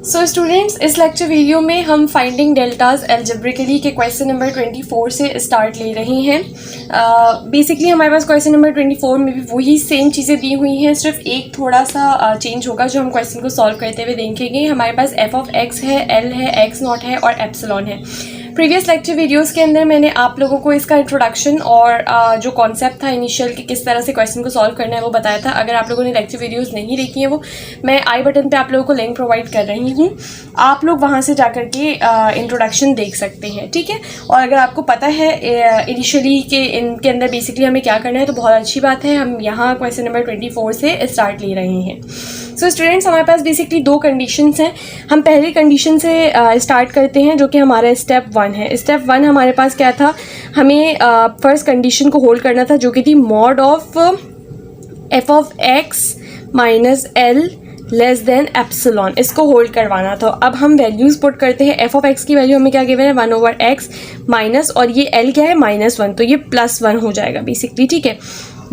So students, इस lecture video में हम फाइंडिंग डेल्टाज एल्जेब्रिकली के क्वेश्चन नंबर 24 से स्टार्ट ले रहे हैं। बेसिकली हमारे पास क्वेश्चन नंबर 24 में भी वही सेम चीज़ें दी हुई हैं, सिर्फ एक थोड़ा सा चेंज होगा जो हम क्वेश्चन को सॉल्व करते हुए देखेंगे। हमारे पास एफ ऑफ एक्स है, एल है, एक्स नॉट है और एप्सिलॉन है। प्रीवियस लेक्चर वीडियोस के अंदर मैंने आप लोगों को इसका इंट्रोडक्शन और जो कॉन्सेप्ट था इनिशियल कि किस तरह से क्वेश्चन को सॉल्व करना है वो बताया था। अगर आप लोगों ने लेक्चर वीडियोस नहीं देखी हैं, वो मैं आई बटन पे आप लोगों को लिंक प्रोवाइड कर रही हूँ, आप लोग वहाँ से जाकर के इंट्रोडक्शन देख सकते हैं, ठीक है। और अगर आपको पता है इनिशियली के इनके अंदर बेसिकली हमें क्या करना है तो बहुत अच्छी बात है। हम यहाँ क्वेश्चन नंबर 24 से स्टार्ट ले रहे हैं। सो स्टूडेंट्स, हमारे पास बेसिकली दो कंडीशंस हैं। हम पहली कंडीशन से स्टार्ट करते हैं जो कि हमारा स्टेप 1 है। स्टेप 1 हमारे पास क्या था, हमें फर्स्ट कंडीशन को होल्ड करना था जो कि थी mod of F of x minus L less than epsilon. इसको होल्ड करवाना था। अब हम वैल्यूज़ पुट करते हैं। एफ ऑफ एक्स की वैल्यू हमें क्या गिवन है 1/x माइनस, और ये एल क्या है -1, तो ये +1 हो जाएगा बेसिकली, ठीक है।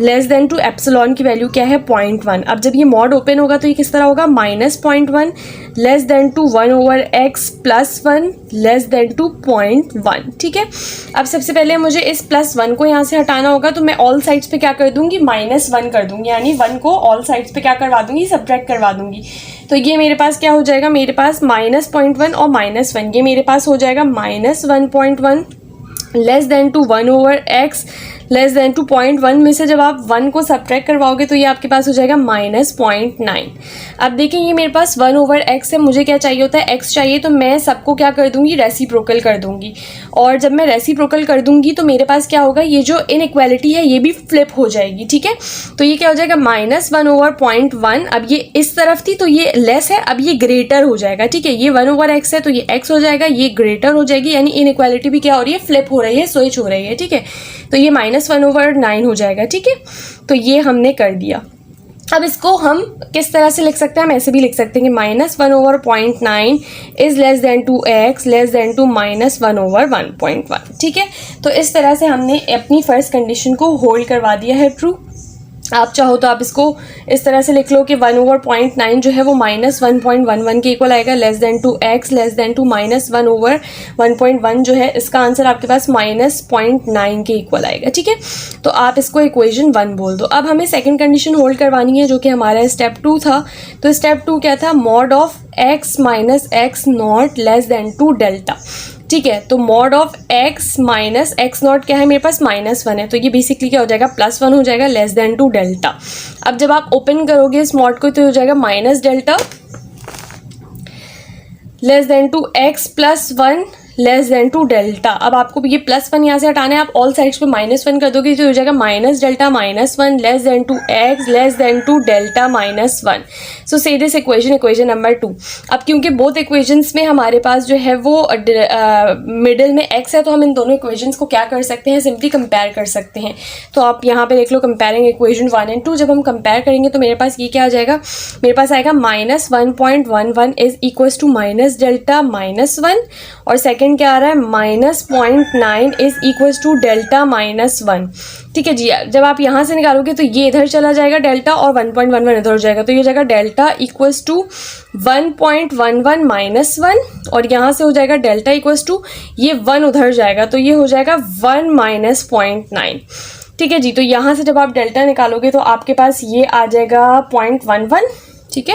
लेस देन टू एप्सिलॉन की वैल्यू क्या है 0.1। अब जब ये मॉड ओपन होगा तो ये किस तरह होगा -0.1 less than to 1/x +1 less than to 0.1, ठीक है। अब सबसे पहले मुझे इस +1 को यहाँ से हटाना होगा, तो मैं ऑल साइड्स पे क्या कर दूंगी -1 कर दूंगी, यानी 1 को ऑल साइड्स पे क्या करवा दूंगी, सब्ट्रैक्ट करवा दूंगी। तो ये मेरे पास क्या हो जाएगा, मेरे पास -0.1 और -1, ये मेरे पास हो जाएगा -1.1 less than to 1/x less than to 0.1 में से जब आप 1 को सब्ट्रैक्ट करवाओगे तो ये आपके पास हो जाएगा -0.9। अब देखें ये मेरे पास 1/x है, मुझे क्या चाहिए होता है x चाहिए, तो मैं सबको क्या कर दूंगी, रेसिप्रोकल कर दूंगी। और जब मैं रेसिप्रोकल कर दूंगी तो मेरे पास क्या होगा, ये जो इनइक्वालिटी है ये भी फ्लिप हो जाएगी, ठीक है। तो ये क्या हो जाएगा -1/0.1। अब ये इस तरफ थी तो ये लेस है, अब ये ग्रेटर हो जाएगा, ठीक है। ये 1/x है तो ये x हो जाएगा, ये ग्रेटर हो जाएगी, यानी इनइक्वालिटी भी क्या हो रही है, फ्लिप हो रही है, स्विच हो रही है, ठीक है। तो ये -1/9 हो जाएगा, ठीक है। तो ये हमने कर दिया। अब इसको हम किस तरह से लिख सकते हैं, हम ऐसे भी लिख सकते हैं कि -1/0.9 is less than to x less than to -1/1.1, ठीक है। तो इस तरह से हमने अपनी फर्स्ट कंडीशन को होल्ड करवा दिया है ट्रू। आप चाहो तो आप इसको इस तरह से लिख लो कि 1/0.9 जो है वो -1.11 के इक्वल आएगा, less than to x less than to -1/1.1 जो है इसका आंसर आपके पास -0.9 के इक्वल आएगा, ठीक है। तो आप इसको इक्वेशन 1 बोल दो। अब हमें सेकंड कंडीशन होल्ड करवानी है जो कि हमारा स्टेप 2 था। तो स्टेप 2 क्या था, mod of x minus x not less than to delta, ठीक है। तो mod of x minus x not क्या है, मेरे पास -1 है, तो ये बेसिकली क्या हो जाएगा +1 हो जाएगा लेस देन टू डेल्टा। अब जब आप ओपन करोगे इस मॉड को तो हो जाएगा -delta less than to x +1 less than to delta. अब आपको ये +1 यहाँ से हटाना है, आप ऑल साइड्स पे -1 कर दोगे तो हो जाएगा -delta -1 less than to x less than to delta -1। So say this equation number 2। अब क्योंकि बोथ इक्वेशंस में हमारे पास जो है वो मिडिल में x है, तो हम इन दोनों इक्वेशंस को क्या कर सकते हैं, सिंपली कंपेयर कर सकते हैं। तो आप यहाँ पे देख लो कंपेयरिंग इक्वेशन 1 और 2। जब हम कंपेयर करेंगे तो मेरे पास ये क्या आ जाएगा, मेरे पास आएगा -1.11 इज इक्वल टू -डेल्टा -1, और सेकेंड क्या आ रहा है -0.9 इज इक्वल टू डेल्टा -1, ठीक है जी। जब आप यहाँ से निकालोगे तो ये इधर चला जाएगा डेल्टा, और 1.11 इधर हो जाएगा, तो ये हो जाएगा डेल्टा इक्वल्स टू 1.11 -1, और यहाँ से हो जाएगा डेल्टा इक्वल्स टू ये 1 उधर जाएगा, तो ये हो जाएगा 1 -0.9, ठीक है जी। तो यहाँ से जब आप डेल्टा निकालोगे तो आपके पास ये आ जाएगा 0.11, ठीक है।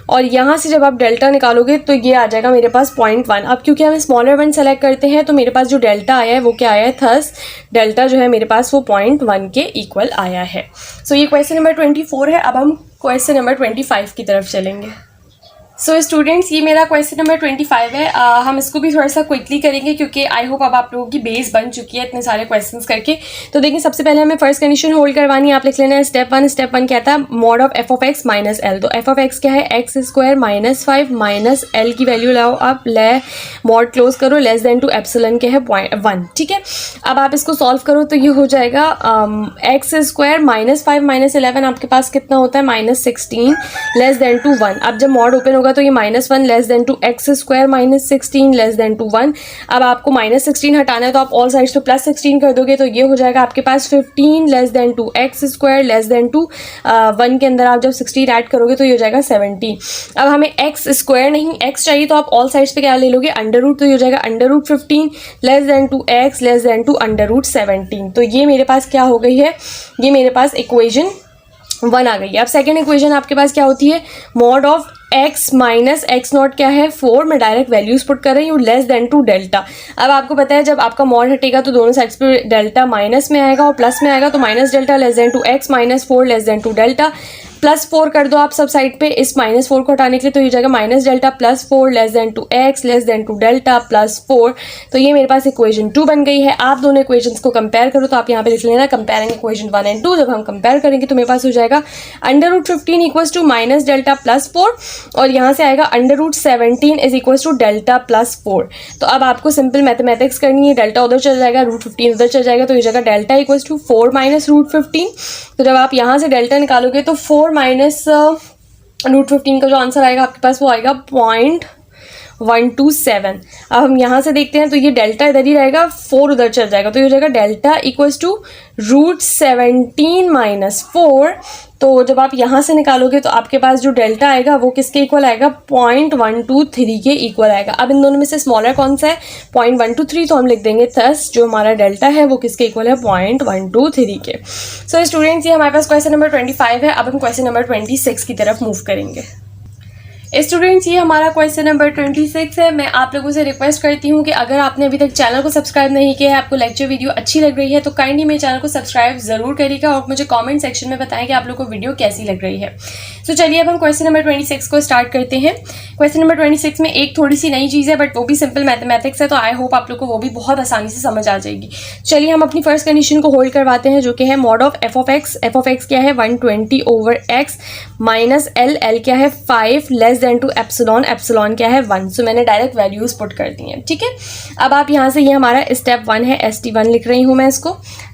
और यहाँ से जब आप डेल्टा निकालोगे तो ये आ जाएगा मेरे पास 0.1। अब क्योंकि हम स्मॉलर वन सेलेक्ट करते हैं तो मेरे पास जो डेल्टा आया है वो क्या आया है, थस डेल्टा जो है मेरे पास वो 0.1 के इक्वल आया है। सो ये क्वेश्चन नंबर 24 है। अब हम क्वेश्चन नंबर 25 की तरफ चलेंगे। सो स्टूडेंट्स, ये मेरा क्वेश्चन नंबर 25 है। हम इसको भी थोड़ा सा क्विकली करेंगे क्योंकि आई होप अब आप लोगों की बेस बन चुकी है इतने सारे क्वेश्चंस करके। तो देखिए, सबसे पहले हमें फर्स्ट कंडीशन होल्ड करवानी है। आप लिख लेना है स्टेप 1। स्टेप 1 क्या था, mod of F of x minus L. तो एफ ऑफ एक्स क्या है, x² -5 माइनस एल की वैल्यू लाओ, आप ले मॉड क्लोज करो, लेस देन टू एप्सिलॉन क्या है 1, ठीक है। अब आप इसको सॉल्व करो तो ये हो जाएगा x² -5 -11 आपके पास कितना होता है -16 लेस देन टू 1। अब जब मॉड ओपन होगा होगा तो ये -1 less than to x square minus 16 less than to 1। अब आपको -16 हटाना है तो आप ऑल साइड्स पे +16 कर दोगे तो ये हो जाएगा आपके पास 15 less than to x square less than to 1 के अंदर आप जब 16 ऐड करोगे तो ये हो जाएगा 17। अब हमें एक्स स्क्वायर नहीं एक्स चाहिए तो आप ऑल साइड्स पे क्या ले लोगे अंडर रूट, तो ये हो जाएगा √15 less than to x less than to √17। तो ये मेरे पास क्या हो गई है, ये मेरे पास इक्वेशन 1 आ गई है। अब सेकेंड इक्वेशन आपके पास क्या होती है, mod of x minus x not क्या है 4, मैं डायरेक्ट वैल्यूज पुट कर रही हूँ लेस देन टू डेल्टा। अब आपको पता है जब आपका मॉड हटेगा तो दोनों साइड्स पे डेल्टा माइनस में आएगा और प्लस में आएगा, तो minus delta less than to x minus 4 less than to delta +4 कर दो आप सब साइड पे इस -4 को हटाने के लिए, तो ये हो जाएगा minus delta +4 less than to x less than to delta +4। तो ये मेरे पास इक्वेशन 2 बन गई है। आप दोनों इक्वेशंस को कंपेयर करो तो आप यहाँ पे लिख लेना कंपेयरिंग इक्वेशन 1 एंड 2। जब हम कंपेयर करेंगे तो मेरे पास हो जाएगा √15 इक्वल्स टू माइनस डेल्टा +4 और यहाँ से आएगा √17 इज इक्वल्स टू डेल्टा +4। तो अब आपको सिंपल मैथमेटिक्स करनी है, डेल्टा उधर चल जाएगा √15 उधर चल जाएगा, तो ये जगह डेल्टा इक्वल्स टू 4 माइनस √15। तो जब आप यहाँ से डेल्टा निकालोगे तो 4 माइनस √15 का जो आंसर आएगा आपके पास वो आएगा 0.127। अब हम यहाँ से देखते हैं तो ये डेल्टा इधर ही रहेगा, 4 उधर चल जाएगा, तो ये हो जाएगा डेल्टा इक्वल्स टू √17 माइनस 4। तो जब आप यहाँ से निकालोगे तो आपके पास जो डेल्टा आएगा वो किसके इक्वल आएगा 0.123 के इक्वल आएगा। अब इन दोनों में से स्मॉलर कौन सा है 0.123, तो हम लिख देंगे थस जो हमारा डेल्टा है वो किसके इक्वल है 0.123 के। सो स्टूडेंट्स ये हमारे पास क्वेश्चन नंबर 25 है। अब हम क्वेश्चन नंबर 26 की तरफ मूव करेंगे। स्टूडेंट्स ये हमारा क्वेश्चन नंबर 26 है। मैं आप लोगों से रिक्वेस्ट करती हूँ कि अगर आपने अभी तक चैनल को सब्सक्राइब नहीं किया है, आपको लेक्चर वीडियो अच्छी लग रही है तो काइंडली मेरे चैनल को सब्सक्राइब जरूर करिएगा और मुझे कमेंट सेक्शन में बताएं कि आप लोगों को वीडियो कैसी लग रही है। तो चलिए अब हम क्वेश्चन नंबर 26 को स्टार्ट करते हैं। क्वेश्चन नंबर 26 में एक थोड़ी सी नई चीज़ है बट वो भी सिंपल मैथमेटिक्स है, तो आई होप आप लोग को वो भी बहुत आसानी से समझ आ जाएगी। चलिए हम अपनी फर्स्ट कंडीशन को होल्ड करवाते हैं जो कि है mod of f of x क्या है 120/x माइनस l क्या है 5 लेस देन टू एप्सिलॉन क्या है 1। सो मैंने डायरेक्ट वैल्यूज पुट कर दी हैं, ठीक है। अब आप यहाँ से ये हमारा स्टेप 1 है, ST1 लिख रही हूँ मैं इसको,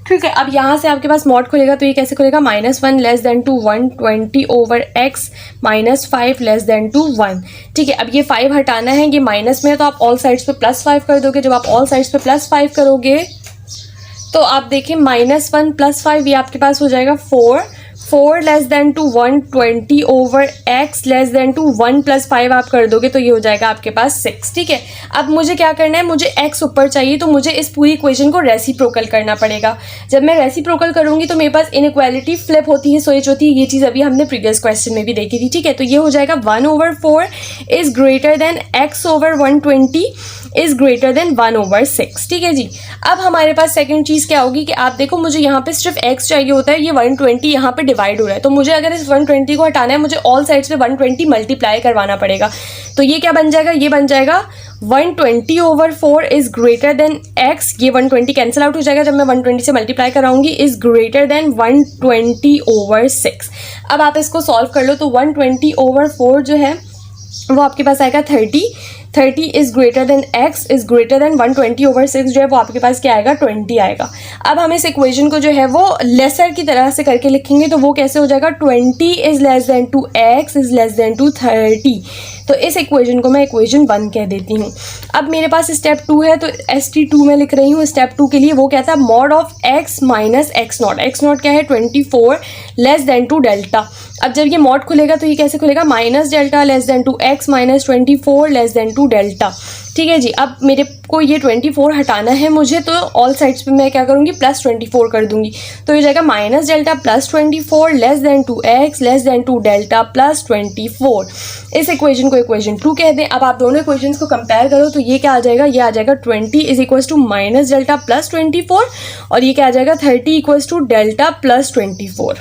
ठीक है। अब यहाँ से आपके पास मॉड खुलेगा तो ये कैसे खुलेगा -1 less than to 120/x minus 5 less than to 1, ठीक है। अब ये 5 हटाना है, ये माइनस में है तो आप ऑल साइड्स पे +5 कर दोगे। जब आप ऑल साइड्स पे +5 करोगे तो आप देखिए -1 +5 ये आपके पास हो जाएगा 4 less than to 120/x less than to 1 + 5 आप कर दोगे तो ये हो जाएगा आपके पास 6, ठीक है। अब मुझे क्या करना है, मुझे x ऊपर चाहिए तो मुझे इस पूरी इक्वेशन को रेसिप्रोकल करना पड़ेगा। जब मैं रेसिप्रोकल करूंगी तो मेरे पास इनइक्वालिटी फ्लिप होती है, स्विच होती है। ये चीज़ अभी हमने प्रीवियस क्वेश्चन में भी देखी थी, ठीक है। तो ये हो जाएगा 1/4 is greater than x/120 is greater than 1/6, ठीक है जी। अब हमारे पास सेकंड चीज़ क्या होगी कि आप देखो मुझे यहाँ पे सिर्फ x चाहिए होता है, ये 120 यहाँ पे डिवाइड हो रहा है, तो मुझे अगर इस 120 को हटाना है मुझे ऑल साइड्स पे 120 मल्टीप्लाई करवाना पड़ेगा। तो ये क्या बन जाएगा, ये बन जाएगा 120/4 इज ग्रेटर देन x, ये 120 कैंसिल आउट हो जाएगा जब मैं 120 से मल्टीप्लाई कराऊंगी, इज ग्रेटर देन 120/6। अब आप इसको सॉल्व कर लो तो 120/4 जो है वो आपके पास आएगा 30 is greater than x is greater than 120/6 जो है वो आपके पास क्या आएगा 20 आएगा। अब हम इस इक्वेशन को जो है वो लेसर की तरह से करके लिखेंगे तो वो कैसे हो जाएगा 20 is less than to x is less than to 30। तो इस इक्वेशन को मैं इक्वेशन 1 कह देती हूँ। अब मेरे पास स्टेप 2 है तो ST2 में लिख रही हूँ। स्टेप 2 के लिए वो क्या था, mod of x minus x0 क्या है 24 लेस देन टू डेल्टा। अब जब ये मॉड खुलेगा तो ये कैसे खुलेगा, minus delta less than to x minus 24 less than to delta, ठीक है जी। अब मेरे को ये 24 हटाना है मुझे, तो ऑल साइड्स पे मैं क्या करूँगी +24 कर दूंगी, तो ये जाएगा minus delta +24 less than to x less than to delta +24। इस इक्वेशन को इक्वेशन 2 कह दें। अब आप दोनों इक्वेशंस को कंपेयर करो तो ये क्या आ जाएगा, ये आ जाएगा 20 is equals to minus delta +24 और ये क्या आ जाएगा 30 इक्वल्स टू डेल्टा +24,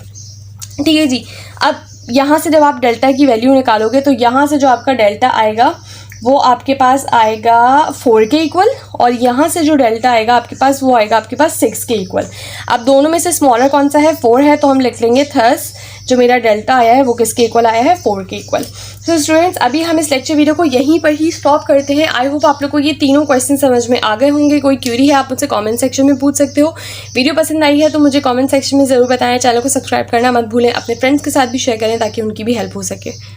ठीक है जी। अब यहाँ से जब आप डेल्टा की वैल्यू निकालोगे तो यहाँ से जो आपका डेल्टा आएगा वो आपके पास आएगा 4 के इक्वल और यहाँ से जो डेल्टा आएगा आपके पास वो आएगा आपके पास 6 के इक्वल। अब दोनों में से स्मॉलर कौन सा है, 4 है, तो हम लिख लेंगे थस जो मेरा डेल्टा आया है वो किसके इक्वल आया है 4 के इक्वल। तो स्टूडेंट्स अभी हम इस लेक्चर वीडियो को यहीं पर ही स्टॉप करते हैं। आई होप आप लोग को ये तीनों क्वेश्चन समझ में आ गए होंगे। कोई क्यूरी है आप मुझसे कमेंट सेक्शन में पूछ सकते हो। वीडियो पसंद आई है तो मुझे कमेंट सेक्शन में ज़रूर बताएं। चैनल को सब्सक्राइब करना मत भूलें, अपने फ्रेंड्स के साथ भी शेयर करें ताकि उनकी भी हेल्प हो सके।